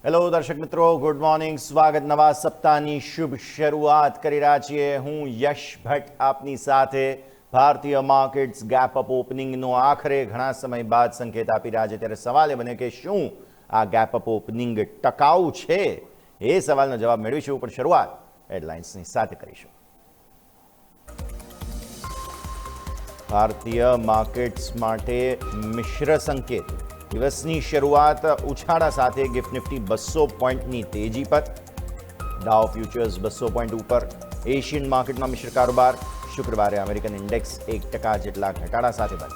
Hello દર્શક મિત્રો, good morning. સ્વાગત નવા સપ્તાહની શુભ શરૂઆત કરી રહ્યા છીએ. હું યશ ભટ્ટ આપની સાથે. ભારતીય માર્કેટ્સ ગેપ અપ ઓપનિંગનો આખરે ઘણા સમય બાદ સંકેત આપી રહ્યા છે. ત્યારે સવાલ એ બને કે શું આ ગેપ અપ ઓપનિંગ ટકાઉ છે? એ સવાલનો જવાબ મેળવીશું, પણ શરૂઆત હેડલાઇન્સની સાથે કરીશું. ભારતીય માર્કેટ્સ માટે મિશ્ર સંકેત. દિવસની શરૂઆત ઉછાળા સાથે ગિફ્ટ નિફ્ટી 200 પોઈન્ટની તેજી પર. ડાઉ ફ્યુચર્સ 200 પોઈન્ટ ઉપર. એશિયન માર્કેટમાં મિશ્ર કારોબાર. શુક્રવારે અમેરિકન ઇન્ડેક્સ 1% જેટલા ઘટાડા સાથે બંધ.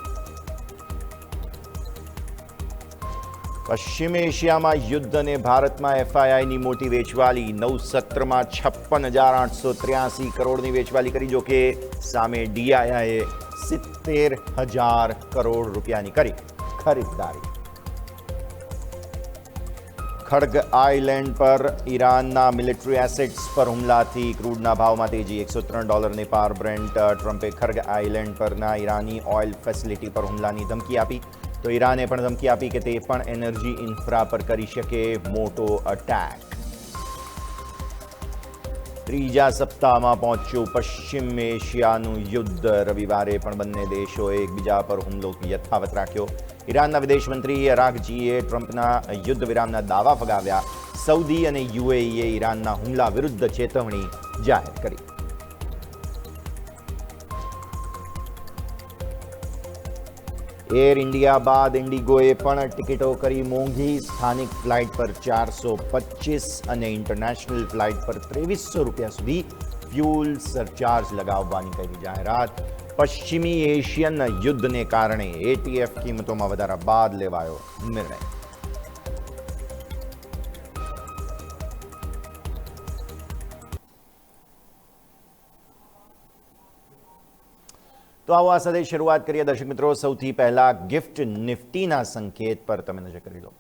પશ્ચિમ એશિયામાં યુદ્ધ અને ભારતમાં એફઆઈઆઈની મોટી વેચવાલી. 9 સત્રમાં 56,883 કરોડની વેચવાલી કરી. જોકે સામે ડીઆઈઆઈએ 70,000 કરોડ રૂપિયાની કરી ખરીદદારી. ખડગ આઇલેન્ડ પર ઈરાનના મિલિટરી એસેટ્સ પર હુમલાથી ક્રૂડના ભાવમાં તેજી. $103 પાર બ્રેન્ટ. ટ્રમ્પે ખડગ આઇલેન્ડ પરના ઈરાની ઓઇલ ફેસિલિટી પર હુમલાની ધમકી આપી. તો ઈરાને પણ ધમકી આપી કે તે પણ એનર્જી ઇન્ફ્રા પર કરી શકે મોટો અટેક. ત્રીજા સપ્તાહમાં પહોંચ્યું પશ્ચિમ એશિયાનું યુદ્ધ. રવિવારે પણ બંને દેશોએ એકબીજા પર હુમલો યથાવત રાખ્યો. ઈરાનના વિદેશ મંત્રી અરાઘચીએ ટ્રમ્પના યુદ્ધ વિરામના દાવા ફગાવ્યા. સઉદી અને યુએઈએ ઈરાનના હુમલા વિરુદ્ધ ચેતવણી જાહેર કરી. એર ઇન્ડિયા બાદ ઇન્ડિગોએ પણ ટિકિટો કરી મોંઘી. સ્થાનિક ફ્લાઇટ પર 425 અને ઇન્ટરનેશનલ ફ્લાઇટ પર ₹2300 સુધી ફ્યુલ સરચાર્જ લગાવવાની કરી જાહેરાત. પશ્ચિમી એશિયન યુદ્ધને કારણે એટીએફ કિંમતોમાં વધારા બાદ લેવાયો નિર્ણય. તો આવો આ સાથે શરૂઆત કરીએ દર્શક મિત્રો. સૌથી પહેલા ગિફ્ટ નિફ્ટીના સંકેત પર તમે નજર કરી લો.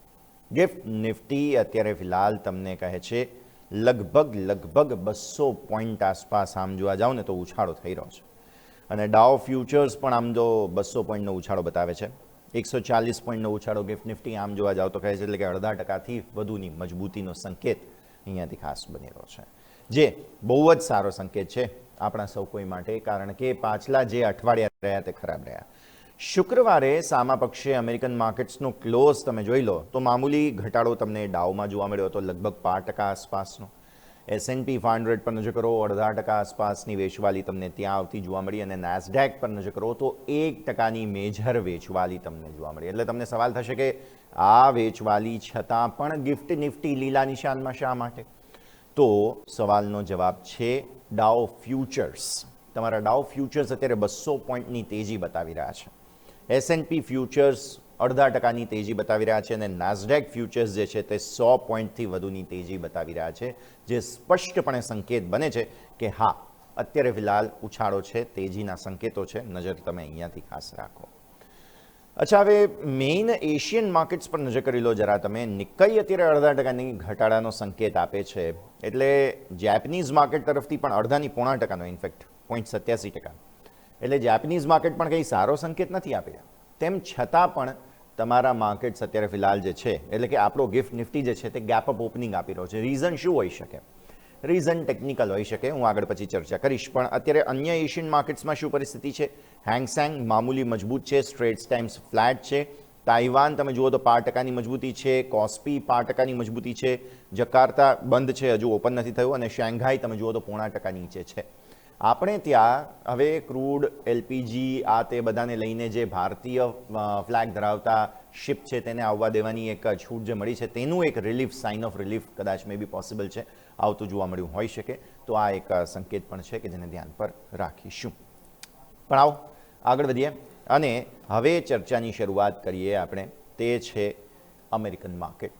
ગિફ્ટ નિફ્ટી અત્યારે ફિલહાલ તમને કહે છે લગભગ 200 પોઈન્ટ આસપાસ. આમ જોવા જાઓ ને તો ઉછાળો થઈ રહ્યો છે. અને ડાઉ ફ્યુચર્સ પણ આમ જો 200 પોઈન્ટનો ઉછાળો બતાવે છે. 140 પોઈન્ટનો ઉછાળો ગિફ્ટ નિફ્ટી આમ જોવા જાઓ તો કહે છે, એટલે કે 0.5% વધુની મજબૂતીનો સંકેત અહીંયાથી ખાસ બની રહ્યો છે, જે બહુ જ સારો સંકેત છે આપણા સૌ કોઈ માટે. કારણ કે પાછલા જે અઠવાડિયા રહ્યા તે ખરાબ રહ્યા. શુક્રવારે સામા પક્ષે અમેરિકન માર્કેટ્સનો ક્લોઝ તમે જોઈ લો તો મામૂલી ઘટાડો તમને ડાઉમાં જોવા મળ્યો હતો, લગભગ 5% આસપાસનો. S&P 500 પર નજર કરો, 0.5% આસપાસની વેચવાલી તમને ત્યાં આવતી જોવા મળી. અને NASDAQ પર નજર કરો તો 1%ની મેજર વેચવાલી તમને જોવા મળી. એટલે તમને સવાલ થશે કે આ વેચવાલી છતાં પણ ગિફ્ટ નિફ્ટી લીલા નિશાનમાં શા માટે? તો સવાલનો જવાબ છે ડાઉ ફ્યુચર્સ. તમારા ડાઉ ફ્યુચર્સ અત્યારે 200 પોઈન્ટની તેજી બતાવી રહ્યા છે. S&P ફ્યુચર્સ 0.5%ની તેજી બતાવી રહ્યા છે. અને NASDAQ ફ્યુચર્સ જે છે તે 100 પોઈન્ટથી વધુની તેજી બતાવી રહ્યા છે, જે સ્પષ્ટપણે સંકેત બને છે કે હા, અત્યારે ફિલહાલ ઉછાળો છે, તેજીના સંકેતો છે. નજર તમે અહીંયાથી ખાસ રાખો. અચ્છા, હવે મેઇન એશિયન માર્કેટ્સ પર નજર કરી લો જરા તમે. નિક્કઈ અત્યારે 0.5%ની ઘટાડાનો સંકેત આપે છે. એટલે જેપનીઝ માર્કેટ તરફથી પણ 0.5% ઇનફેક્ટ 0.87%. એટલે જેપનીઝ માર્કેટ પણ કંઈ સારો સંકેત નથી આપી રહ્યા. તેમ છતાં પણ તમારા માર્કેટ્સ અત્યારે ફિલહાલ જે છે, એટલે કે આપણો ગિફ્ટ નિફ્ટી જે છે તે ગેપ અપ ઓપનિંગ આપી રહ્યો છે. રીઝન શું હોઈ શકે? રીઝન ટેકનિકલ હોઈ શકે, હું આગળ પછી ચર્ચા કરીશ. પણ અત્યારે અન્ય એશિયન માર્કેટ્સમાં શું પરિસ્થિતિ છે? હેંગસેંગ મામૂલી મજબૂત છે, સ્ટ્રેટ્સ ટાઈમ્સ ફ્લેટ છે. તાઇવાન તમે જુઓ તો 5%ની મજબૂતી છે. કોસ્પી 5%ની મજબૂતી છે. જકાર્તા બંધ છે, હજુ ઓપન નથી થયું. અને શાંઘાઈ તમે જુઓ તો 0.5% નીચે છે. આપણે ત્યાં હવે ક્રૂડ, એલપીજી આ તે બધાને લઈને જે ભારતીય ફ્લેગ ધરાવતા શિપ છે તેને આવવા દેવાની એક છૂટ જે મળી છે, તેનું એક રિલીફ, સાઇન ઓફ રિલીફ કદાચ મે બી પોસિબલ છે, આવતું જોવા મળ્યું હોઈ શકે. તો આ એક સંકેત પણ છે કે જેને ધ્યાન પર રાખીશું. પણ આવો આગળ વધીએ અને હવે ચર્ચાની શરૂઆત કરીએ આપણે. તે છે અમેરિકન માર્કેટ.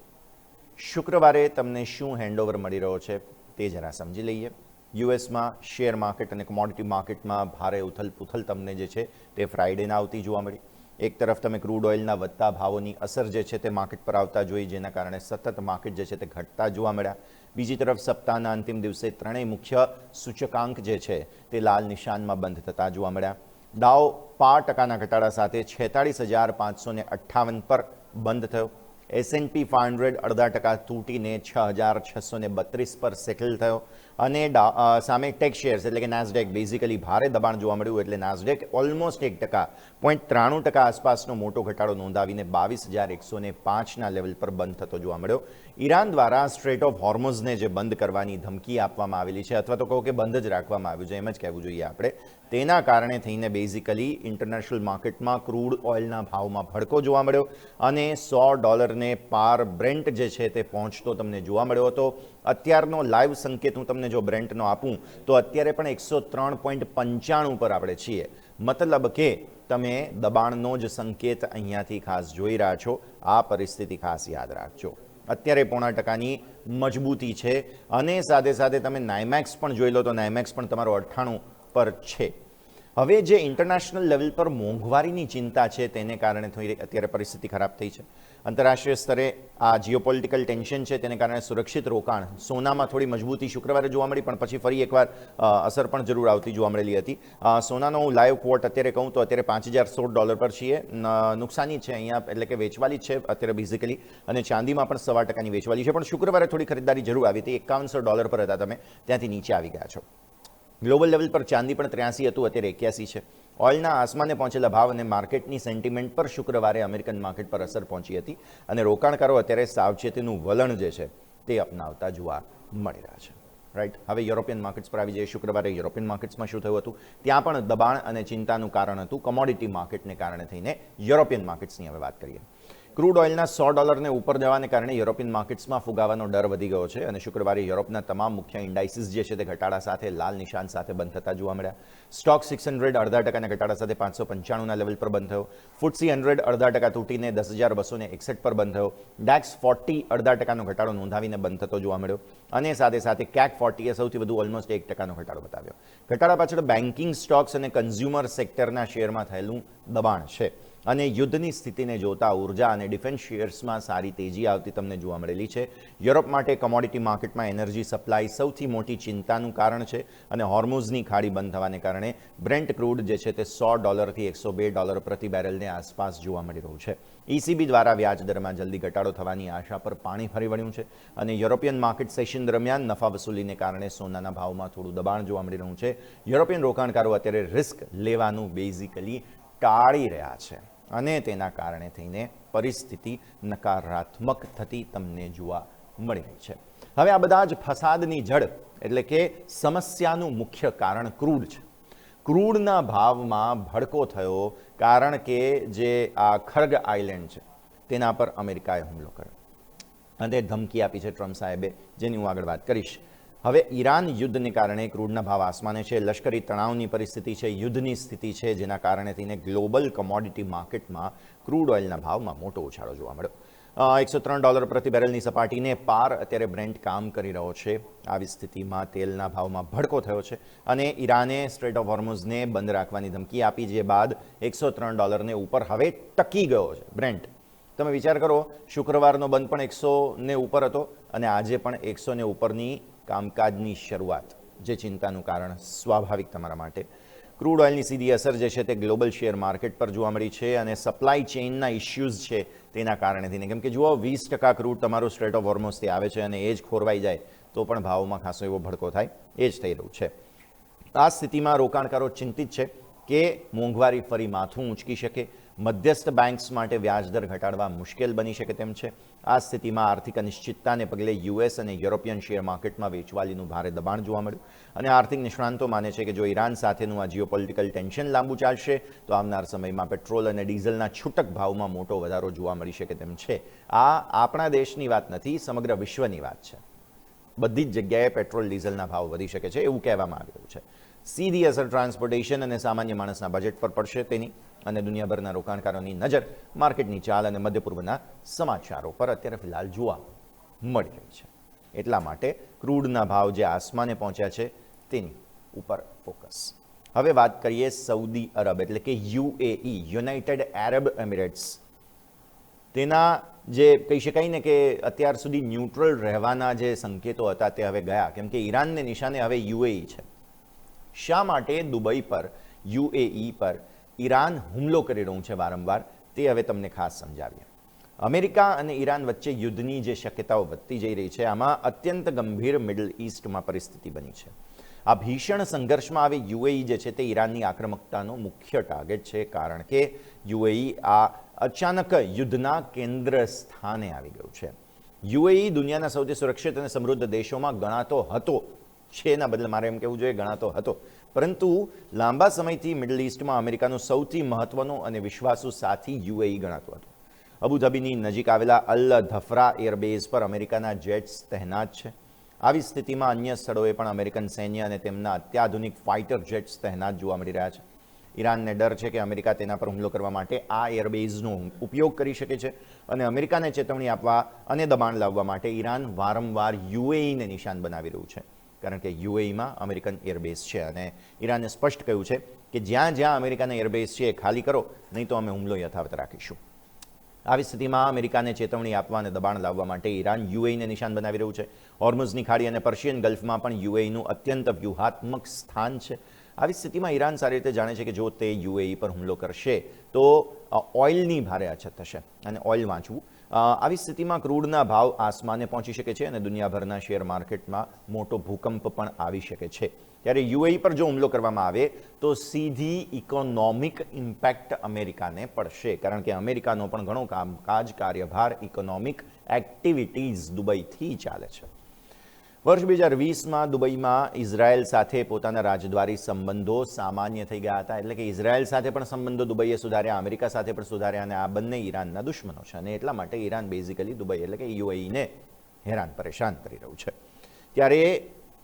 શુક્રવારે તમને શું હેન્ડઓવર મળી રહ્યો છે તે જરા સમજી લઈએ. યુએસમાં શેર માર્કેટ અને કોમોડિટી માર્કેટમાં ભારે ઉથલપુથલ તમને જે છે તે ફ્રાઇડેના આવતી જોવા મળી. એક તરફ તમે ક્રૂડ ઓઇલના વધતા ભાવોની અસર જે છે તે માર્કેટ પર આવતા જોઈ, જેના કારણે સતત માર્કેટ જે છે તે ઘટતા જોવા મળ્યા. બીજી તરફ સપ્તાહના અંતિમ દિવસે ત્રણેય મુખ્ય સૂચકાંક જે છે તે લાલ નિશાનમાં બંધ થતા જોવા મળ્યા. ડાઉ 5% ઘટાડા સાથે 46,558 પર બંધ થયો. S&P 500 0.5% તૂટીને 6,632 પર સેટલ થયો અને સામે ટેક શેર્સ એટલે કે નાસ્ડેક બેઝિકલી ભારે દબાણ જોવા મળ્યું એટલે નાસ્ડેક ઓલમોસ્ટ 1.93% આસપાસનો મોટો ઘટાડો નોંધાવીને 22,105ના લેવલ પર બંધ થતો જોવા મળ્યો. ઈરાન દ્વારા સ્ટ્રેટ ઓફ હોર્મુઝને જે બંધ કરવાની ધમકી આપવામાં આવેલી છે અથવા તો કહો કે બંધ જ રાખવામાં આવ્યું છે એમ જ કહેવું જોઈએ આપણે, તેના કારણે થઈને બેઝિકલી ઇન્ટરનેશનલ માર્કેટમાં ક્રૂડ ઓઇલના ભાવમાં ભડકો જોવા મળ્યો અને $100ને પાર બ્રેન્ટ જે છે તે પહોંચતો તમને જોવા મળ્યો હતો. અત્યારનો લાઈવ સંકેત હું તમને જો બ્રેન્ટનો આપું તો અત્યારે પણ 103.95 પર આપણે છીએ. મતલબ કે તમે દબાણનો જ સંકેત અહીંયાથી ખાસ જોઈ રહ્યા છો. આ પરિસ્થિતિ ખાસ યાદ રાખજો. અત્યારે 0.5%ની મજબૂતી છે અને સાથે સાથે તમે નાઇમેક્સ પણ જોઈ લો તો નાઇમેક્સ પણ તમારો 98 પર છે. હવે જે ઇન્ટરનેશનલ લેવલ પર મોંઘવારીની ચિંતા છે તેને કારણે થોડી અત્યારે પરિસ્થિતિ ખરાબ થઈ છે. આંતરરાષ્ટ્રીય સ્તરે આ જીઓપોલિટિકલ ટેન્શન છે તેને કારણે સુરક્ષિત રોકાણ સોનામાં થોડી મજબૂતી શુક્રવારે જોવા મળી પણ પછી ફરી એકવાર અસર પણ જરૂર આવતી જોવા મળેલી હતી. સોનાનો હું લાઈવ ક્વોટ અત્યારે કહું તો અત્યારે $5,016 પર છીએ. નુકસાની છે અહીંયા એટલે કે વેચવાલી છે અત્યારે બેઝિકલી અને ચાંદીમાં પણ 1.25%ની વેચવાલી છે પણ શુક્રવારે થોડી ખરીદદારી જરૂર આવી હતી. $5100 પર હતા તમે ત્યાંથી નીચે આવી ગયા છો. ગ્લોબલ લેવલ પર ચાંદી પણ 83 હતું અત્યારે 81 છે. ઓઇલના આસમાને પહોંચેલા ભાવ અને માર્કેટની સેન્ટિમેન્ટ પર શુક્રવારે અમેરિકન માર્કેટ પર અસર પહોંચી હતી અને રોકાણકારો અત્યારે સાવચેતીનું વલણ જે છે તે અપનાવતા જોવા મળી રહ્યા છે. રાઈટ, હવે યુરોપિયન માર્કેટ્સ પર આવી જઈએ. શુક્રવારે યુરોપિયન માર્કેટ્સમાં શું થયું હતું? ત્યાં પણ દબાણ અને ચિંતાનું કારણ હતું કોમોડિટી માર્કેટને કારણે થઈને. યુરોપિયન માર્કેટ્સની હવે વાત કરીએ. ક્રૂડ ઓઇલના $100ને ઉપર જવાને કારણે યુરોપિયન માર્કેટ્સમાં ફુગાવાનો ડર વધી ગયો છે અને શુક્રવારે યુરોપના તમામ મુખ્ય ઇન્ડાઇસીસ જે છે તે ઘટાડા સાથે લાલ નિશાન સાથે બંધ થતા જોવા મળ્યા. સ્ટોક 600 0.5%ના ઘટાડા સાથે 595ના લેવલ પર બંધ થયો. ફુટ્સી 100 0.5% તૂટીને 10,261 પર બંધ થયો. DAX 40 0.5%નો ઘટાડો નોંધાવીને બંધ થતો જોવા મળ્યો અને સાથે સાથે CAC 40 એ સૌથી વધુ ઓલમોસ્ટ 1%નો ઘટાડો બતાવ્યો. ઘટાડા પાછળ બેન્કિંગ સ્ટોક્સ અને કન્ઝ્યુમર સેક્ટરના શેરમાં થયેલું દબાણ છે અને યુદ્ધની સ્થિતિને જોતા ઉર્જા અને ડિફેન્સ શેર્સમાં સારી તેજી આવતી તમને જોવા મળેલી છે. યુરોપ માટે કમોડિટી માર્કેટમાં એનર્જી સપ્લાય સૌથી મોટી ચિંતાનું કારણ છે અને હોર્મુઝની ખાડી બંધ થવાને કારણે બ્રેન્ટ ક્રૂડ જે છે તે $100થી $102 પ્રતિ બેરલને આસપાસ જોવા મળી રહ્યું છે. ECB દ્વારા વ્યાજ દરમાં જલ્દી ઘટાડો થવાની આશા પર પાણી ફરી વળ્યું છે અને યુરોપિયન માર્કેટ સેશન દરમિયાન નફા વસૂલીને કારણે સોનાના ભાવમાં થોડું દબાણ જોવા મળી રહ્યું છે. યુરોપિયન રોકાણકારો અત્યારે રિસ્ક લેવાનું બેઝિકલી ટાળી રહ્યા છે અને તેના કારણે થઈને પરિસ્થિતિ નકારાત્મક થતી તમને જોવા મળી રહી છે. હવે આ બધા જ ફસાદની જડ એટલે કે સમસ્યાનું મુખ્ય કારણ ક્રૂડ છે. ક્રૂડના ભાવમાં ભડકો થયો કારણ કે જે આ ખર્ગ આઇલેન્ડ છે તેના પર અમેરિકાએ હુમલો કર્યો અને ધમકી આપી છે ટ્રમ્પ સાહેબે, જેની હું આગળ વાત કરીશ. હવે ઈરાન યુદ્ધને કારણે ક્રૂડના ભાવ આસમાને છે. લશ્કરી તણાવની પરિસ્થિતિ છે, યુદ્ધની સ્થિતિ છે, જેના કારણે થઈને ગ્લોબલ કોમોડિટી માર્કેટમાં ક્રૂડ ઓઇલના ભાવમાં મોટો ઉછાળો જોવા મળ્યો. $103 પ્રતિ બેરલની સપાટીને પાર અત્યારે બ્રેન્ટ કામ કરી રહ્યો છે. આવી સ્થિતિમાં તેલના ભાવમાં ભડકો થયો છે અને ઈરાને સ્ટ્રેટ ઓફ હોર્મુઝને બંધ રાખવાની ધમકી આપી, જે બાદ $103ને ઉપર હવે ટકી ગયો છે બ્રેન્ટ. તમે વિચાર કરો, શુક્રવારનો બંધ પણ 100ને ઉપર હતો અને આજે પણ 100ને ઉપરની કામકાજની શરૂઆત, જે ચિંતાનું કારણ સ્વાભાવિક તમારા માટે. ક્રૂડ ઓઇલની સીધી અસર જે છે તે ગ્લોબલ શેર માર્કેટ પર જોવા મળી છે અને સપ્લાય ચેઇનના ઇશ્યુઝ છે તેના કારણે થઈને. કેમ કે જુઓ, 20% ક્રૂડ તમારું સ્ટ્રેટ ઓફ હોર્મુઝથી આવે છે અને એ જ ખોરવાઈ જાય તો પણ ભાવમાં ખાસો એવો ભડકો થાય, એ જ થઈ રહ્યું છે. આ સ્થિતિમાં રોકાણકારો ચિંતિત છે કે મોંઘવારી ફરી માથું ઊંચકી શકે, મધ્યસ્થ બેન્ક્સ માટે વ્યાજદર ઘટાડવા મુશ્કેલ બની શકે તેમ છે. આ સ્થિતિમાં આર્થિક અનિશ્ચિતતાને પગલે US અને યુરોપિયન શેર માર્કેટમાં વેચવાલીનું ભારે દબાણ જોવા મળ્યું અને આર્થિક નિષ્ણાંતો માને છે કે જો ઈરાન સાથેનું આ જીઓપોલિટિકલ ટેન્શન લાંબુ ચાલશે તો આવનાર સમયમાં પેટ્રોલ અને ડીઝલના છૂટક ભાવમાં મોટો વધારો જોવા મળી શકે તેમ છે. આ આપણા દેશની વાત નથી, સમગ્ર વિશ્વની વાત છે. બધી જ જગ્યાએ પેટ્રોલ ડીઝલના ભાવ વધી શકે છે એવું કહેવામાં આવી રહ્યું છે. સીધી અસર ટ્રાન્સપોર્ટેશન અને સામાન્ય માણસના બજેટ પર પડશે તેની અને દુનિયાભરના રોકાણકારોની નજર માર્કેટની ચાલ અને મધ્ય પૂર્વના સમાચારો પર અત્યારે ફિલહાલ જોવા મળી રહી છે. એટલા માટે ક્રૂડના ભાવ જે આસમાને પહોંચ્યા છે તેની ઉપર ફોકસ. હવે વાત કરીએ સઉદી અરબ એટલે કે UAE, યુનાઇટેડ અરબ એમિરેટ્સ. તેના જે કહી શકાય ને કે અત્યાર સુધી ન્યુટ્રલ રહેવાના જે સંકેતો હતા તે હવે ગયા, કેમ કે ઈરાનને નિશાને હવે UAE છે. શા માટે દુબઈ પર, UAE પર ઈરાન હુમલો કરી રહ્યું છે વારંવાર, તે હવે તમને ખાસ સમજાવીએ. અમેરિકા અને ઈરાન વચ્ચે યુદ્ધની જે શક્યતાઓ વધતી જઈ રહી છે, આમાં અત્યંત ગંભીર મિડલ ઈસ્ટમાં પરિસ્થિતિ બની છે. આ ભીષણ સંઘર્ષમાં હવે યુએઈ જે છે તે ઈરાનની આક્રમકતાનો મુખ્ય ટાર્ગેટ છે, કારણ કે યુએઈ આ અચાનક યુદ્ધના કેન્દ્ર સ્થાને આવી ગયું છે. યુએઈ દુનિયાના સૌથી સુરક્ષિત અને સમૃદ્ધ દેશોમાં ગણાતો હતો, છે એના બદલે મારે એમ કહેવું જોઈએ ગણાતો હતો, પરંતુ લાંબા સમયથી મિડલ ઈસ્ટમાં અમેરિકાનું સૌથી મહત્વનું અને વિશ્વાસુ સાથી યુએઈ ગણાતું હતું. અબુધાબીની નજીક આવેલા અલ ધફરા એરબેઝ પર અમેરિકાના જેટ્સ તહેનાત છે. આવી સ્થિતિમાં અન્ય સ્થળોએ પણ અમેરિકન સૈન્ય અને તેમના અત્યાધુનિક ફાઇટર જેટ્સ તહેનાત જોવા મળી રહ્યા છે. ઈરાનને ડર છે કે અમેરિકા તેના પર હુમલો કરવા માટે આ એરબેઝનો ઉપયોગ કરી શકે છે અને અમેરિકાને ચેતવણી આપવા અને દબાણ લાવવા માટે ઈરાન વારંવાર યુએઈને નિશાન બનાવી રહ્યું છે, કારણ કે યુએઈમાં અમેરિકન એરબેઝ છે અને ઈરાને સ્પષ્ટ કહ્યું છે કે જ્યાં જ્યાં અમેરિકાના એરબેઝ છે એ ખાલી કરો, નહીં તો અમે હુમલો યથાવત રાખીશું. આવી સ્થિતિમાં અમેરિકાને ચેતવણી આપવા અને દબાણ લાવવા માટે ઈરાન યુએઈને નિશાન બનાવી રહ્યું છે. હોર્મુઝની ખાડી અને પર્શિયન ગલ્ફમાં પણ યુએઈનું અત્યંત વ્યૂહાત્મક સ્થાન છે. આવી સ્થિતિમાં ઈરાન સારી રીતે જાણે છે કે જો તે યુએઈ પર હુમલો કરશે તો ઓઇલની ભારે અછત થશે અને ઓઇલ વાંચવું. આવી સ્થિતિમાં ક્રૂડના ભાવ આસમાને પહોંચી શકે છે અને દુનિયાભરના શેર માર્કેટમાં મોટો ભૂકંપ પણ આવી શકે છે. ત્યારે યુએઈ પર જો હુમલો કરવામાં આવે તો સીધી ઇકોનોમિક ઇમ્પેક્ટ અમેરિકાને પડશે, કારણ કે અમેરિકાનો પણ ઘણો કામકાજ કાર્યભાર ઇકોનોમિક એક્ટિવિટીઝ દુબઈથી ચાલે છે. વર્ષ 2020માં દુબઈમાં ઇઝરાયલ સાથે પોતાના રાજદ્વારી સંબંધો સામાન્ય થઈ ગયા હતા, એટલે કે ઇઝરાયલ સાથે પણ સંબંધો દુબઈએ સુધાર્યા, અમેરિકા સાથે પણ સુધાર્યા અને આ બંને ઈરાનના દુશ્મનો છે અને એટલા માટે ઈરાન બેઝિકલી દુબઈ એટલે કે યુએઈને હેરાન પરેશાન કરી રહ્યું છે. ત્યારે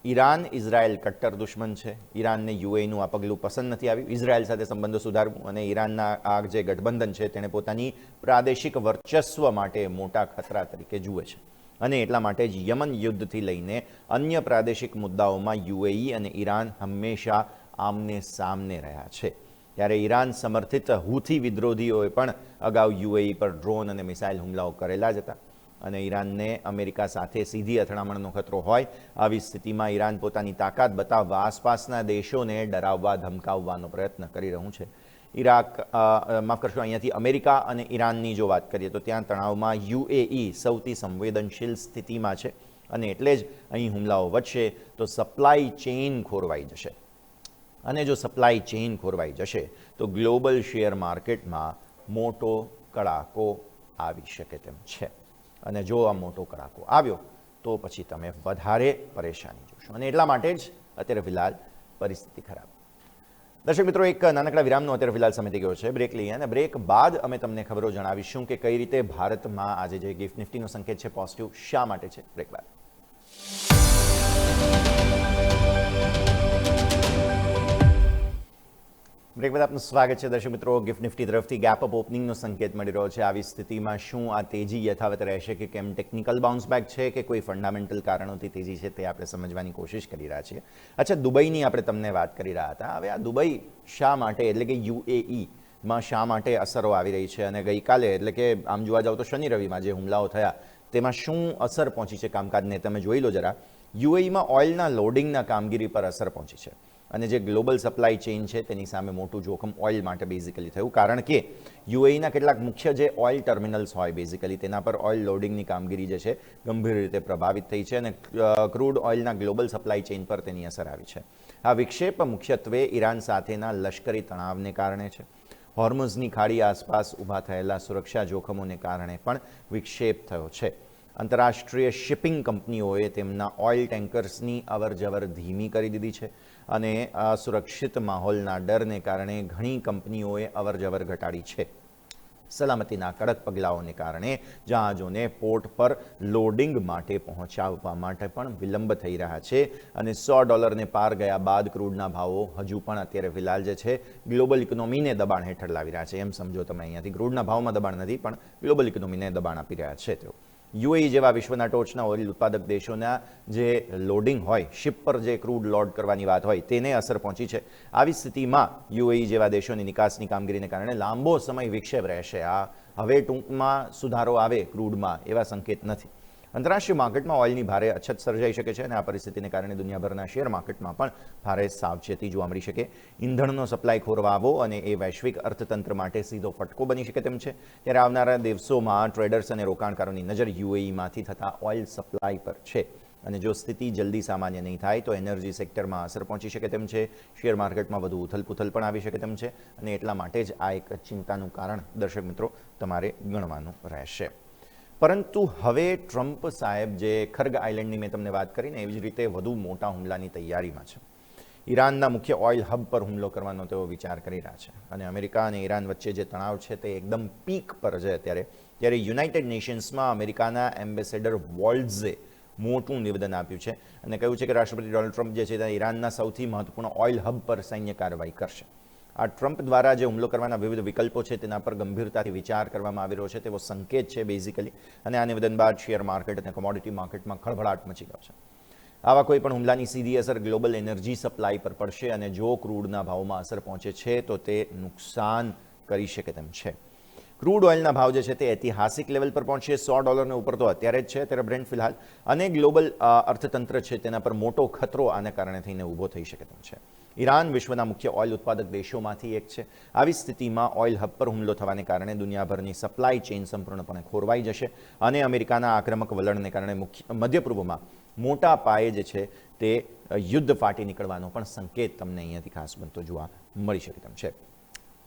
ઈરાન ઇઝરાયલ કટ્ટર દુશ્મન છે. ઈરાનને યુએઈનું આ પગલું પસંદ નથી આવ્યું, ઇઝરાયલ સાથે સંબંધો સુધારવું, અને ઈરાનના આ જે ગઠબંધન છે તેણે પોતાની પ્રાદેશિક વર્ચસ્વ માટે મોટા ખતરા તરીકે જુએ છે અને એટલા માટે જ યમન યુદ્ધથી લઈને અન્ય પ્રાદેશિક મુદ્દાઓમાં યુએઈ અને ઈરાન હંમેશા આમને સામને રહ્યા છે. ત્યારે ઈરાન સમર્થિત હુથી વિદ્રોહીઓએ પણ અગાઉ યુએઈ પર ડ્રોન અને મિસાઇલ હુમલાઓ કરેલા જ હતા અને ઈરાનને અમેરિકા સાથે સીધી અથડામણનો ખતરો હોય. આવી સ્થિતિમાં ઈરાન પોતાની તાકાત બતાવવા આસપાસના દેશોને ડરાવવા ધમકાવવાનો પ્રયત્ન કરી રહ્યું છે. માફ કરશો, અહીંયાથી અમેરિકા અને ઈરાનની જો વાત કરીએ તો ત્યાં તણાવમાં યુએઈ સૌથી સંવેદનશીલ સ્થિતિમાં છે અને એટલે જ અહીં હુમલાઓ વધશે તો સપ્લાય ચેઇન ખોરવાઈ જશે અને જો સપ્લાય ચેઇન ખોરવાઈ જશે તો ગ્લોબલ શેર માર્કેટમાં મોટો કડાકો આવી શકે તેમ છે અને જો આ મોટો કડાકો આવ્યો તો પછી તમે વધારે પરેશાની જોશો અને એટલા માટે જ અત્યારે ફિલહાલ પરિસ્થિતિ ખરાબ. દર્શક મિત્રો, એક નાનકડા વિરામનો અત્યારે ફિલહાલ સમય થઈ ગયો છે. બ્રેક લઈએ અને બ્રેક બાદ અમે તમને ખબરો જણાવીશું કે કઈ રીતે ભારતમાં આજે જે ગિફ્ટ નિફ્ટીનો સંકેત છે પોઝિટિવ શા માટે છે. બ્રેક બાદ આપનું સ્વાગત છે. દર્શક મિત્રો, ગિફ્ટ નિફ્ટી તરફથી ગેપ અપ ઓપનિંગનો સંકેત મળી રહ્યો છે. આવી સ્થિતિમાં શું આ તેજી યથાવત રહેશે કે કેમ, ટેકનિકલ બાઉન્સ બેક છે કે કોઈ ફંડામેન્ટલ કારણોથી તેજી છે તે આપણે સમજવાની કોશિશ કરી રહ્યા છીએ. અચ્છા, દુબઈની આપણે તમને વાત કરી રહ્યા હતા. હવે આ દુબઈ શા માટે એટલે કે યુએઈમાં શા માટે અસરો આવી રહી છે અને ગઈકાલે એટલે કે આમ જોવા જાવ તો શનિ રવિમાં જે હુમલાઓ થયા તેમાં શું અસર પહોંચી છે કામકાજને તમે જોઈ લો જરા. યુએઈમાં ઓઇલના લોડિંગના કામગીરી પર અસર પહોંચી છે અને જે ગ્લોબલ સપ્લાય ચેઇન છે તેની સામે મોટું જોખમ ઓઇલ માટે બેઝિકલી થયું, કારણ કે યુએઈના કેટલાક મુખ્ય જે ઓઇલ ટર્મિનલ્સ હોય બેઝિકલી તેના પર ઓઇલ લોડિંગની કામગીરી જે છે ગંભીર રીતે પ્રભાવિત થઈ છે અને ક્રૂડ ઓઇલના ગ્લોબલ સપ્લાય ચેઇન પર તેની અસર આવી છે. આ વિક્ષેપ મુખ્યત્વે ઈરાન સાથેના લશ્કરી તણાવને કારણે છે. હોર્મુઝની ખાડી આસપાસ ઊભા થયેલા સુરક્ષા જોખમોને કારણે પણ વિક્ષેપ થયો છે. આંતરરાષ્ટ્રીય શિપિંગ કંપનીઓએ તેમના ઓઇલ ટેન્કર્સની અવરજવર ધીમી કરી દીધી છે અને અસુરક્ષિત માહોલના ડરને કારણે ઘણી કંપનીઓએ અવરજવર ઘટાડી છે. સલામતીના કડક પગલાઓને કારણે જહાજોને પોર્ટ પર લોડિંગ માટે પહોંચાડવા માટે પણ વિલંબ થઈ રહ્યા છે અને $100 પાર ગયા બાદ ક્રૂડના ભાવો હજુ પણ અત્યારે ફિલહાલ જે છે ગ્લોબલ ઇકોનોમીને દબાણ હેઠળ લાવી રહ્યા છે. એમ સમજો તમે, અહીંયાથી ક્રૂડના ભાવમાં દબાણ નથી પણ ગ્લોબલ ઇકોનોમીને દબાણ આપી રહ્યા છે તેઓ. યુએઈ જેવા વિશ્વના ટોચના ઓઇલ ઉત્પાદક દેશોના જે લોડિંગ હોય, શિપ પર જે ક્રૂડ લોડ કરવાની વાત હોય તેને અસર પહોંચી છે. આવી સ્થિતિમાં યુએઈ જેવા દેશોની નિકાસની કામગીરીને કારણે લાંબો સમય વિક્ષેપ રહેશે. આ હવે ટૂંકમાં સુધારો આવે ક્રૂડમાં એવા સંકેત નથી આંતરરાષ્ટ્રીય માર્કેટમાં ઓઇલની ભારે અછત સર્જાઈ શકે છે અને આ પરિસ્થિતિને કારણે દુનિયાભરના શેર માર્કેટમાં પણ ભારે સાવચેતી જોવા મળી શકે. ઈંધણનો સપ્લાય ખોરવાવો અને એ વૈશ્વિક અર્થતંત્ર માટે સીધો ફટકો બની શકે તેમ છે. ત્યારે આવનારા દિવસોમાં ટ્રેડર્સ અને રોકાણકારોની નજર યુએઈમાંથી થતા ઓઇલ સપ્લાય પર છે અને જો સ્થિતિ જલ્દી સામાન્ય નહીં થાય તો એનર્જી સેક્ટરમાં અસર પહોંચી શકે તેમ છે. શેર માર્કેટમાં વધુ ઉથલપુથલ પણ આવી શકે તેમ છે અને એટલા માટે જ આ એક ચિંતાનું કારણ દર્શક મિત્રો તમારે ગણવાનું રહેશે. પરંતુ હવે ટ્રમ્પ સાહેબ જે ખર્ગ આઇલેન્ડની મેં તમને વાત કરીને એવી જ રીતે વધુ મોટા હુમલાની તૈયારીમાં છે. ઈરાનના મુખ્ય ઓઇલ હબ પર હુમલો કરવાનો તેઓ વિચાર કરી રહ્યા છે અને અમેરિકા અને ઈરાન વચ્ચે જે તણાવ છે તે એકદમ પીક પર છે ત્યારે યુનાઇટેડ નેશન્સમાં અમેરિકાના એમ્બેસેડર વોલ્ટ્ઝે મોટું નિવેદન આપ્યું છે અને કહ્યું છે કે રાષ્ટ્રપતિ ડોનાલ્ડ ટ્રમ્પ જે છે તે ઈરાનના સૌથી મહત્વપૂર્ણ ઓઇલ હબ પર સૈન્ય કાર્યવાહી કરશે. આ ટ્રમ્પ દ્વારા જે હુમલો કરવાના વિવિધ વિકલ્પો છે તેના પર ગંભીરતાથી વિચાર કરવામાં આવી રહ્યો છે તેવો સંકેત છે બેઝિકલી. અને આ નિવેદન બાદ શેર માર્કેટ અને કોમોડિટી માર્કેટમાં ખળભળાટ મચી ગયો છે. આવા કોઈ પણ હુમલાની સીધી અસર ગ્લોબલ એનર્જી સપ્લાય પર પડશે અને જો ક્રૂડના ભાવમાં અસર પહોંચે છે તો તે નુકસાન કરી શકે તેમ છે. ક્રૂડ ઓઇલના ભાવ જે છે તે ઐતિહાસિક લેવલ પર પહોંચશે. $100 ઉપર તો અત્યારે જ છે. ત્યારે બ્રેન્ટ ફિલહાલ અને ગ્લોબલ અર્થતંત્ર છે તેના પર મોટો ખતરો આને કારણે થઈને ઊભો થઈ શકે તેમ છે. ઈરાન વિશ્વના મુખ્ય ઓઇલ ઉત્પાદક દેશોમાંથી એક છે. આવી સ્થિતિમાં ઓઇલ હબ પર હુમલો થવાને કારણે દુનિયાભરની સપ્લાય ચેઇન સંપૂર્ણપણે ખોરવાઈ જશે અને અમેરિકાના આક્રમક વલણને કારણે મધ્ય પૂર્વમાં મોટા પાયે જે છે તે યુદ્ધ ફાટી નીકળવાનો પણ સંકેત તમને અહીંયાથી ખાસ બનતો જોવા મળી શકે તેમ છે.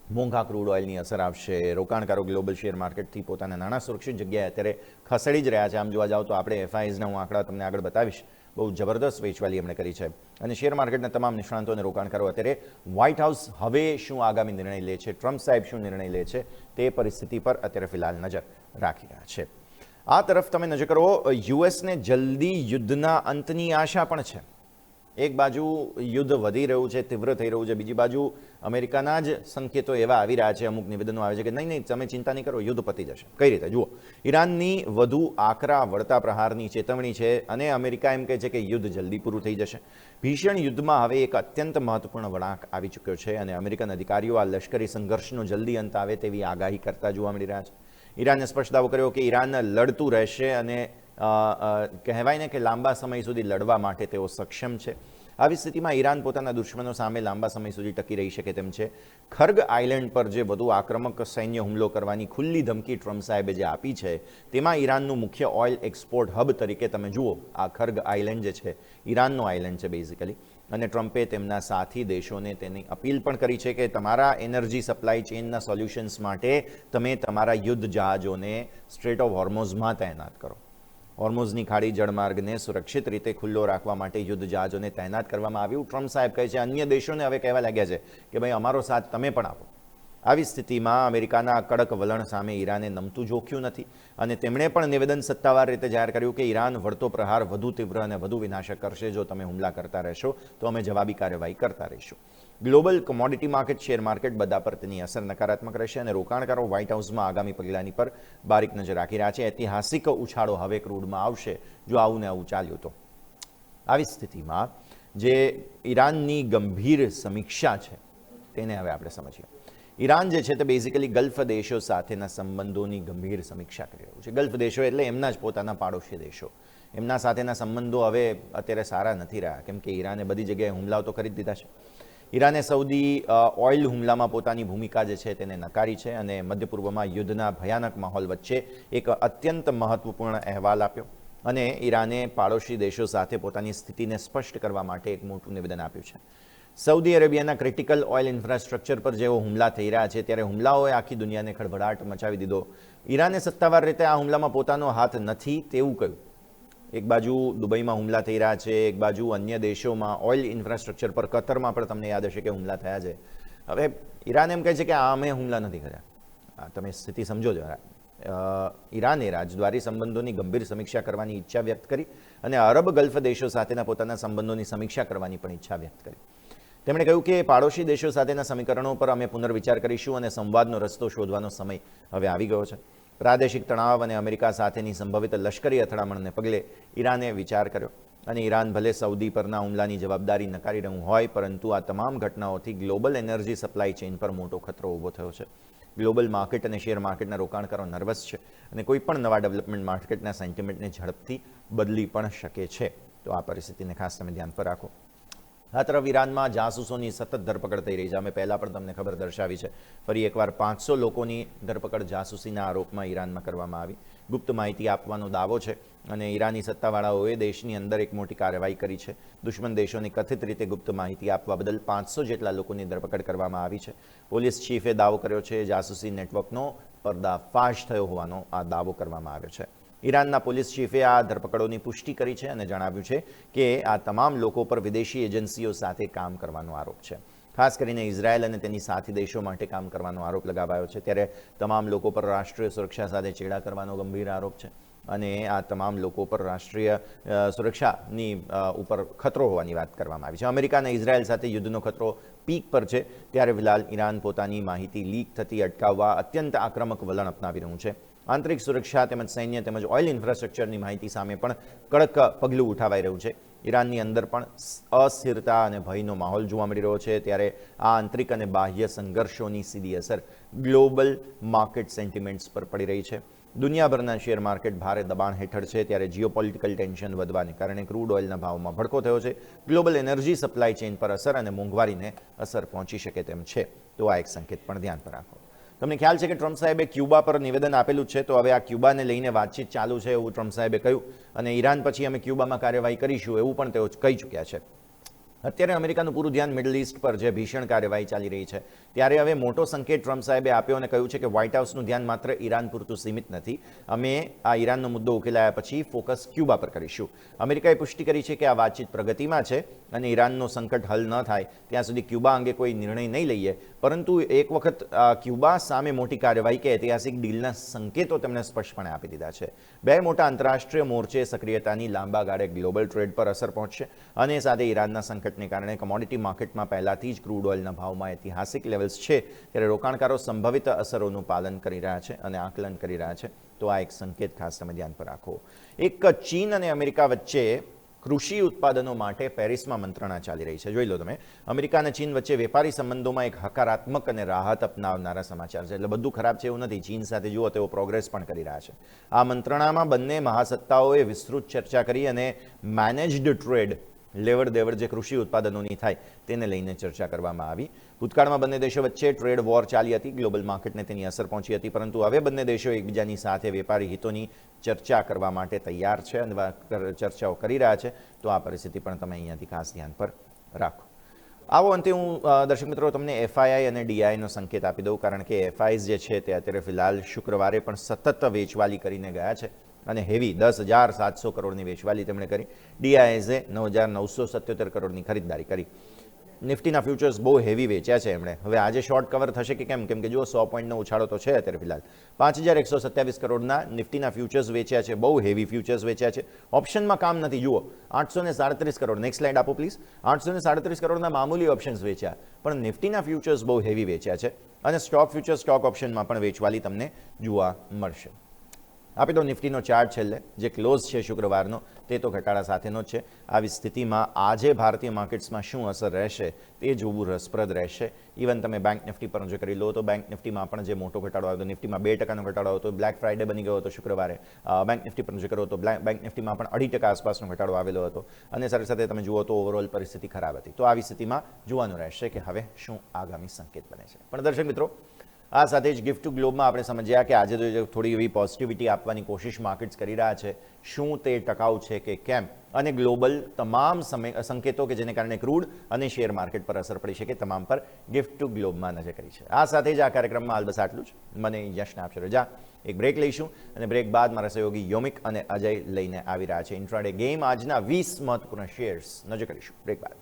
મોંઘા ક્રૂડ ઓઇલની અસર આવશે. રોકાણકારો ગ્લોબલ શેર માર્કેટથી પોતાના નાણાં સુરક્ષિત જગ્યાએ અત્યારે ખસેડી જ રહ્યા છે. આમ જોવા જાઓ તો આપણે એફઆઈઝના હું આંકડા તમને આગળ બતાવીશ. બહુ જબરદસ્ત વેચવાલી એમણે કરી છે અને શેર માર્કેટના તમામ નિષ્ણાતો અને રોકાણકારો અત્યારે વ્હાઇટ હાઉસ હવે શું આગામી નિર્ણય લે છે, ટ્રમ્પ સાહેબ શું નિર્ણય લે છે તે પરિસ્થિતિ પર અત્યારે ફિલહાલ નજર રાખી રહ્યા છે. આ તરફ તમે નજર કરો, યુએસને જલ્દી યુદ્ધના અંતની આશા પણ છે. એક બાજુ યુદ્ધ વધી રહ્યું છે, તીવ્ર થઈ રહ્યું છે, બીજી બાજુ અમેરિકાના જ સંકેતો એવા આવી રહ્યા છે, અમુક નિવેદનો આવે છે કે નહીં તમે ચિંતા નહીં કરો, યુદ્ધ પતી જશે. કઈ રીતે? જુઓ, ઈરાનની વધુ આકરા વળતા પ્રહારની ચેતવણી છે અને અમેરિકા એમ કહે છે કે યુદ્ધ જલ્દી પૂરું થઈ જશે. ભીષણ યુદ્ધમાં હવે એક અત્યંત મહત્વપૂર્ણ વળાંક આવી ચૂક્યો છે અને અમેરિકન અધિકારીઓ આ લશ્કરી સંઘર્ષનો જલ્દી અંત આવે તેવી આગાહી કરતા જોવા મળી રહ્યા છે. ઈરાને સ્પષ્ટ દાવો કર્યો કે ઈરાન લડતું રહેશે અને કહેવાય ને કે લાંબા સમય સુધી લડવા માટે તેઓ સક્ષમ છે. આવી સ્થિતિમાં ઈરાન પોતાના દુશ્મનો સામે લાંબા સમય સુધી ટકી રહી શકે તેમ છે. ખર્ગ આઇલેન્ડ પર જે વધુ આક્રમક સૈન્ય હુમલો કરવાની ખુલ્લી ધમકી ટ્રમ્પ સાહેબે જે આપી છે તેમાં ઈરાનનું મુખ્ય ઓઇલ એક્સપોર્ટ હબ તરીકે તમે જુઓ આ ખર્ગ આઇલેન્ડ જે છે ઈરાનનો આઇલેન્ડ છે બેઝિકલી. અને ટ્રમ્પે તેમના સાથી દેશોને તેની અપીલ પણ કરી છે કે તમારા એનર્જી સપ્લાય ચેઇનના સોલ્યુશન્સ માટે તમે તમારા યુદ્ધ જહાજોને સ્ટ્રેટ ઓફ હોર્મોઝમાં તૈનાત કરો. હોર્મોઝની ખાડી જળમાર્ગને સુરક્ષિત રીતે ખુલ્લો રાખવા માટે યુદ્ધ જહાજોને તૈનાત કરવામાં આવ્યું. ટ્રમ્પ સાહેબ કહે છે અન્ય દેશોને હવે કહેવા લાગ્યા છે કે ભાઈ અમારો સાથ તમે પણ આપો. આવી સ્થિતિમાં અમેરિકાના કડક વલણ સામે ઈરાને નમતું જોખ્યું નથી અને તેમણે પણ નિવેદન સત્તાવાર રીતે જાહેર કર્યું કે ઈરાન વળતો પ્રહાર વધુ તીવ્ર અને વધુ વિનાશક કરશે. જો તમે હુમલા કરતા રહેશો તો અમે જવાબી કાર્યવાહી કરતા રહીશું. Global commodity market, share market બધા પર તેની અસર નકારાત્મક રહેશે અને રોકાણકારો વ્હાઇટ હાઉસમાં આગામી પગલાની પર બારીક નજર રાખી રહ્યા છે. ઐતિહાસિક ઉછાળો હવે ક્રૂડમાં આવશે જો આવું ને આવું ચાલ્યું તો. આવી સ્થિતિમાં જે ઈરાનની ગંભીર સમીક્ષા છે તેને હવે આપણે સમજીએ. ઈરાન જે છે તે બેઝિકલી ગલ્ફ દેશો સાથેના સંબંધોની ગંભીર સમીક્ષા કરી રહ્યું છે. ગલ્ફ દેશો એટલે એમના જ પોતાના પાડોશી દેશો. એમના સાથેના સંબંધો હવે અત્યારે સારા નથી રહ્યા કેમ કે ઈરાને બધી જગ્યાએ હુમલાઓ તો કરી જ દીધા છે. ઈરાને સૌદી ઓઇલ હુમલામાં પોતાની ભૂમિકા જે છે તેને નકારી છે અને મધ્ય પૂર્વમાં યુદ્ધના ભયાનક માહોલ વચ્ચે એક અત્યંત મહત્વપૂર્ણ અહેવાલ આપ્યો અને ઈરાને પાડોશી દેશો સાથે પોતાની સ્થિતિને સ્પષ્ટ કરવા માટે એક મોટું નિવેદન આપ્યું છે. સૌદી અરેબિયાના ક્રિટિકલ ઓઇલ ઇન્ફ્રાસ્ટ્રક્ચર પર જેવો હુમલા થઈ રહ્યા છે ત્યારે હુમલાઓએ આખી દુનિયાને ખળભળાટ મચાવી દીધો. ઈરાને સત્તાવાર રીતે આ હુમલામાં પોતાનો હાથ નથી તેવું કહ્યું. એક બાજુ દુબઈમાં હુમલા થઈ રહ્યા છે, એક બાજુ અન્ય દેશોમાં ઓઇલ ઇન્ફ્રાસ્ટ્રક્ચર પર કતરમાં પણ તમને યાદ હશે કે હુમલા થયા છે. હવે ઈરાન એમ કહે છે કે આ અમે હુમલા નથી કર્યા. તમે સ્થિતિ સમજો છો. ઈરાને રાજદ્વારી સંબંધોની ગંભીર સમીક્ષા કરવાની ઈચ્છા વ્યક્ત કરી અને અરબ ગલ્ફ દેશો સાથેના પોતાના સંબંધોની સમીક્ષા કરવાની પણ ઈચ્છા વ્યક્ત કરી. તેમણે કહ્યું કે પાડોશી દેશો સાથેના સમીકરણો પર અમે પુનર્વિચાર કરીશું અને સંવાદનો રસ્તો શોધવાનો સમય હવે આવી ગયો છે. પ્રાદેશિક તણાવ અને અમેરિકા સાથેની સંભવિત લશ્કરી અથડામણને પગલે ઈરાને વિચાર કર્યો અને ઈરાન ભલે સાઉદી પરના હુમલાની જવાબદારી નકારી રહ્યું હોય, પરંતુ આ તમામ ઘટનાઓથી ગ્લોબલ એનર્જી સપ્લાય ચેઇન પર મોટો ખતરો ઊભો થયો છે. ગ્લોબલ માર્કેટ અને શેર માર્કેટના રોકાણકારો નર્વસ છે અને કોઈ પણ નવા ડેવલપમેન્ટ માર્કેટના સેન્ટિમેન્ટને ઝડપથી બદલી પણ શકે છે. તો આ પરિસ્થિતિને ખાસ તમે ધ્યાન પર રાખો. આ તરફ ઈરાનમાં જાસૂસોની સતત ધરપકડ થઈ રહી છે. અમે પહેલાં પણ તમને ખબર દર્શાવી છે. ફરી એકવાર 500 લોકોની ધરપકડ જાસૂસીના આરોપમાં ઈરાનમાં કરવામાં આવી. ગુપ્ત માહિતી આપવાનો દાવો છે અને ઈરાની સત્તાવાળાઓએ દેશની અંદર એક મોટી કાર્યવાહી કરી છે. દુશ્મન દેશોની કથિત રીતે ગુપ્ત માહિતી આપવા બદલ 500 જેટલા લોકોની ધરપકડ કરવામાં આવી છે. પોલીસ ચીફે દાવો કર્યો છે જાસૂસી નેટવર્કનો પર્દાફાશ થયો હોવાનો આ દાવો કરવામાં આવ્યો છે. ઈરાનના પોલીસ ચીફે આ ધરપકડોની પુષ્ટિ કરી છે અને જણાવ્યું છે કે આ તમામ લોકો પર વિદેશી એજન્સીઓ સાથે કામ કરવાનો આરોપ છે. ખાસ કરીને ઇઝરાયલ અને તેની સાથી દેશો માટે કામ કરવાનો આરોપ લગાવાયો છે. ત્યારે તમામ લોકો પર રાષ્ટ્રીય સુરક્ષા સાથે ચેડા કરવાનો ગંભીર આરોપ છે અને આ તમામ લોકો પર રાષ્ટ્રીય સુરક્ષાની ઉપર ખતરો હોવાની વાત કરવામાં આવી છે. અમેરિકા અને ઇઝરાયલ સાથે યુદ્ધનો ખતરો પીક પર છે. ત્યારે ફિલહાલ ઈરાન પોતાની માહિતી લીક થતી અટકાવવા અત્યંત આક્રમક વલણ અપનાવી રહ્યું છે. આંતરિક સુરક્ષા તેમજ સૈન્ય તેમજ ઓઇલ ઇન્ફ્રાસ્ટ્રક્ચરની માહિતી સામે પણ કડક પગલું ઉઠાવાઈ રહ્યું છે. ઈરાનની અંદર પણ અસ્થિરતા અને ભયનો માહોલ જોવા મળી રહ્યો છે. ત્યારે આ આંતરિક અને બાહ્ય સંઘર્ષોની સીધી અસર ગ્લોબલ માર્કેટ સેન્ટિમેન્ટ્સ પર પડી રહી છે. દુનિયાભરના શેર માર્કેટ ભારે દબાણ હેઠળ છે. ત્યારે જીઓપોલિટિકલ ટેન્શન વધવાને કારણે ક્રૂડ ઓઇલના ભાવમાં ભડકો થયો છે. ગ્લોબલ એનર્જી સપ્લાય ચેઇન પર અસર અને મોંઘવારીને અસર પહોંચી શકે તેમ છે. તો આ એક સંકેત પણ ધ્યાન પર રાખો. તમને ખ્યાલ છે કે ટ્રમ્પ સાહેબે ક્યુબા પર નિવેદન આપેલું છે. તો હવે આ ક્યુબાને લઈને વાતચીત ચાલુ છે એવું ટ્રમ્પ સાહેબે કહ્યું અને ઈરાન પછી અમે ક્યુબામાં કાર્યવાહી કરીશું એવું પણ તેઓ કહી ચૂક્યા છે. અત્યારે અમેરિકાનું પૂરું ધ્યાન મિડલ ઇસ્ટ પર જે ભીષણ કાર્યવાહી ચાલી રહી છે. ત્યારે હવે મોટો સંકેત ટ્રમ્પ સાહેબે આપ્યો અને કહ્યું છે કે વ્હાઇટ હાઉસનું ધ્યાન માત્ર ઈરાન પૂરતું સીમિત નથી. અમે આ ઈરાનનો મુદ્દો ઉકેલાયા પછી ફોકસ ક્યુબા પર કરીશું. અમેરિકાએ પુષ્ટિ કરી છે કે આ વાતચીત પ્રગતિમાં છે અને ઈરાનનો સંકટ હલ ન થાય ત્યાં સુધી ક્યુબા અંગે કોઈ નિર્ણય નહીં લઈએ. પરંતુ એક વખત ક્યુબા સામે મોટી કાર્યવાહી કે ઐતિહાસિક ડીલના સંકેતો તેમણે સ્પષ્ટપણે આપી દીધા છે. બે મોટા આંતરરાષ્ટ્રીય મોરચે સક્રિયતાની લાંબા ગાળે ગ્લોબલ ટ્રેડ પર અસર પહોંચશે અને સાથે ઈરાનના સંકટને કારણે કોમોડિટી માર્કેટમાં પહેલાથી જ ક્રૂડ ઓઇલના ભાવમાં ઐતિહાસિક લેવલ્સ છે. ત્યારે રોકાણકારો સંભવિત અસરોનું પાલન કરી રહ્યા છે અને આકલન કરી રહ્યા છે. તો આ એક સંકેત ખાસ તમે ધ્યાન પર રાખો. એક ચીન અને અમેરિકા વચ્ચે કૃષિ ઉત્પાદનો માટે પેરિસમાં મંત્રણા ચાલી રહી છે. જોઈ લો તમે, અમેરિકા અને ચીન વચ્ચે વેપારી સંબંધોમાં એક હકારાત્મક અને રાહત અપનાવનારા સમાચાર છે. એટલે બધું ખરાબ છે એવું નથી. ચીન સાથે જુઓ તેઓ પ્રોગ્રેસ પણ કરી રહ્યા છે. આ મંત્રણામાં બંને મહાસત્તાઓએ વિસ્તૃત ચર્ચા કરી અને મેનેજ્ડ ટ્રેડ લેવડ દેવડ જે કૃષિ ઉત્પાદનોની થાય તેને લઈને ચર્ચા કરવામાં આવી. ભૂતકાળમાં બંને દેશો વચ્ચે ટ્રેડ વોર ચાલી હતી. ગ્લોબલ માર્કેટને તેની અસર પહોંચી હતી. પરંતુ હવે બંને દેશો એકબીજાની સાથે વેપારી હિતોની ચર્ચા કરવા માટે તૈયાર છે અને ચર્ચાઓ કરી રહ્યા છે. તો આ પરિસ્થિતિ પણ તમે અહીંયાથી ખાસ ધ્યાન પર રાખો. આવો અંતે હું દર્શક મિત્રો તમને એફઆઈઆઈ અને ડીઆઈનો સંકેત આપી દઉં, કારણ કે એફઆઈસ જે છે તે અત્યારે ફિલહાલ શુક્રવારે પણ સતત વેચવાલી કરીને ગયા છે અને હેવી 10,700 કરોડની વેચવાલી તેમણે કરી. ડીઆઈએસે 9,977 કરોડની ખરીદદારી કરી. નિફ્ટીના ફ્યુચર્સ બહુ હેવી વેચ્યા છે એમણે. હવે આજે શોર્ટ કવર થશે કે કેમ કે જુઓ 100 પોઈન્ટનો ઉછાળો તો છે અત્યારે ફિલહાલ. 5,127 કરોડના નિફ્ટીના ફ્યુચર્સ વેચ્યા છે. બહુ હેવી ફ્યુચર્સ વેચ્યા છે. ઓપ્શનમાં કામ નથી. જુઓ 837 કરોડ. નેક્સ્ટ સ્લાઇડ આપો પ્લીઝ. 837 કરોડના મામૂલી ઓપ્શન્સ વેચ્યા, પણ નિફ્ટીના ફ્યુચર્સ બહુ હેવી વેચ્યા છે અને સ્ટોક ફ્યુચર્સ સ્ટોક ઓપ્શનમાં પણ વેચવાલી તમને જોવા મળશે. આપી દો નિફ્ટીનો ચાર્ટ છેલ્લે, જે ક્લોઝ છે શુક્રવારનો તે તો ઘટાડા સાથેનો જ છે. આવી સ્થિતિમાં આજે ભારતીય માર્કેટ્સમાં શું અસર રહેશે તે જોવું રસપ્રદ રહેશે. ઇવન તમે બેંક નિફ્ટી પર જો કરી લો તો બેંક નિફ્ટીમાં પણ જે મોટો ઘટાડો આવ્યો, નિફ્ટીમાં 2% ઘટાડો હતો. બ્લેક ફ્રાઇડે બની ગયો હતો શુક્રવારે. બેંક નિફ્ટી પર જો કરો તો બેંક નિફ્ટીમાં પણ 2% આસપાસનો ઘટાડો આવેલો હતો અને સાથે સાથે તમે જુઓ તો ઓવરઓલ પરિસ્થિતિ ખરાબ હતી. તો આવી સ્થિતિમાં જોવાનું રહેશે કે હવે શું આગામી સંકેત બને છે. પણ દર્શક મિત્રો, આ સાથે જ ગિફ્ટ ટુ ગ્લોબમાં આપણે સમજ્યા કે આજે તો થોડી એવી પોઝિટિવિટી આપવાની કોશિશ માર્કેટ્સ કરી રહ્યા છે. શું તે ટકાઉ છે કે કેમ, અને ગ્લોબલ તમામ સંકેતો કે જેને કારણે ક્રૂડ અને શેર માર્કેટ પર અસર પડી શકે તમામ પર ગિફ્ટ ટુ ગ્લોબમાં નજર કરી છે. આ સાથે જ આ કાર્યક્રમમાં હાલ બસ આટલું જ. મને યશને આપશે રજા. એક બ્રેક લઈશું અને બ્રેક બાદ મારા સહયોગી યોમિક અને અજય લઈને આવી રહ્યા છે ઇન્ટ્રાડે ગેમ. આજના 20 મહત્વપૂર્ણ શેર્સ નજર કરીશું બ્રેક બાદ.